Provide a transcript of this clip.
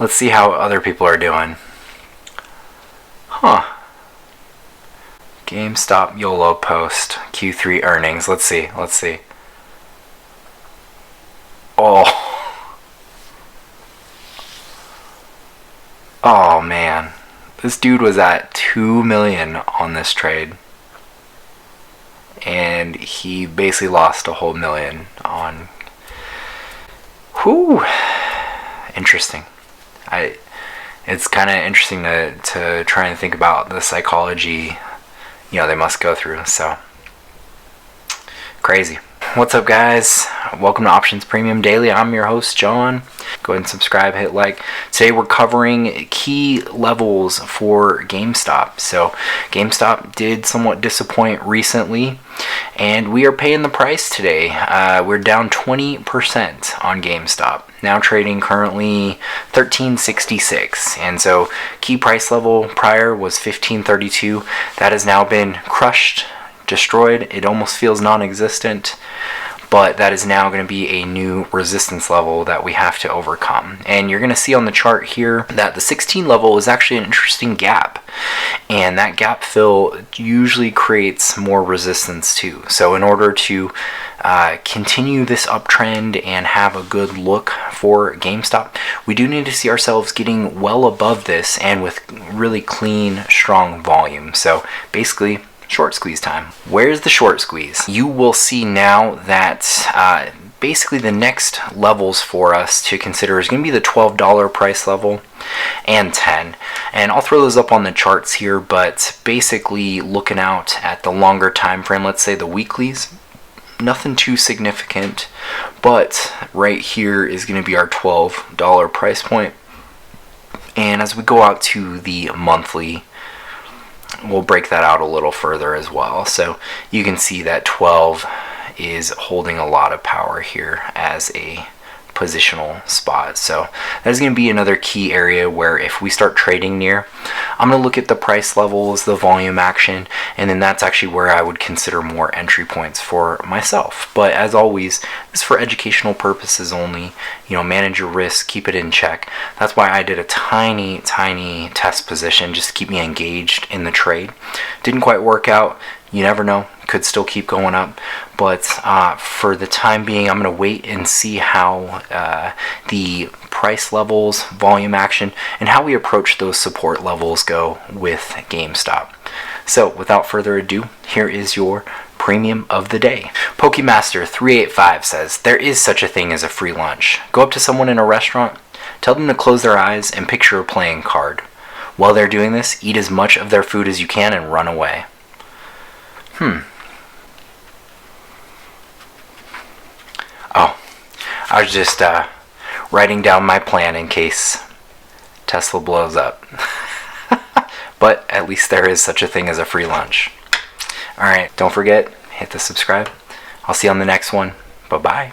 Let's see how other people are doing. Huh. GameStop YOLO post Q3 earnings. Let's see. Oh man. This dude was at 2 million on this trade. And he basically lost a whole million on. Whew. Interesting. It's kind of interesting to try and think about the psychology, they must go through. So crazy. What's up, guys? Welcome to Options Premium Daily. I'm your host, John. Go ahead and subscribe, hit like. Today we're covering key levels for GameStop. So GameStop did somewhat disappoint recently, and we are paying the price today. We're down 20% on GameStop. Now trading currently $13.66, and so key price level prior was $15.32. That has now been crushed, destroyed. It almost feels non-existent, but that is now going to be a new resistance level that we have to overcome. And you're going to see on the chart here that the 16 level is actually an interesting gap, and that gap fill usually creates more resistance too. So in order to continue this uptrend and have a good look for GameStop, we do need to see ourselves getting well above this and with really clean, strong volume. So basically, short squeeze time. Where's the short squeeze? You will see now that basically the next levels for us to consider is going to be the $12 price level and $10. And I'll throw those up on the charts here, but basically looking out at the longer time frame, let's say the weeklies, nothing too significant, but right here is going to be our $12 price point. And as we go out to the monthly, we'll break that out a little further as well. So you can see that 12 is holding a lot of power here as a positional spot. So that's going to be another key area where if we start trading near, I'm going to look at the price levels, the volume action, and then that's actually where I would consider more entry points for myself. But as always, this is for educational purposes only. Manage your risk, keep it in check. That's why I did a tiny test position just to keep me engaged in the trade. Didn't quite work out. You never know, could still keep going up, but for the time being, I'm going to wait and see how the price levels, volume action, and how we approach those support levels go with GameStop. So without further ado, here is your premium of the day. Pokemaster385 says, there is such a thing as a free lunch. Go up to someone in a restaurant, tell them to close their eyes and picture a playing card. While they're doing this, eat as much of their food as you can and run away. Oh, I was just writing down my plan in case Tesla blows up. But at least there is such a thing as a free lunch. Alright, don't forget, hit the subscribe. I'll see you on the next one. Bye-bye.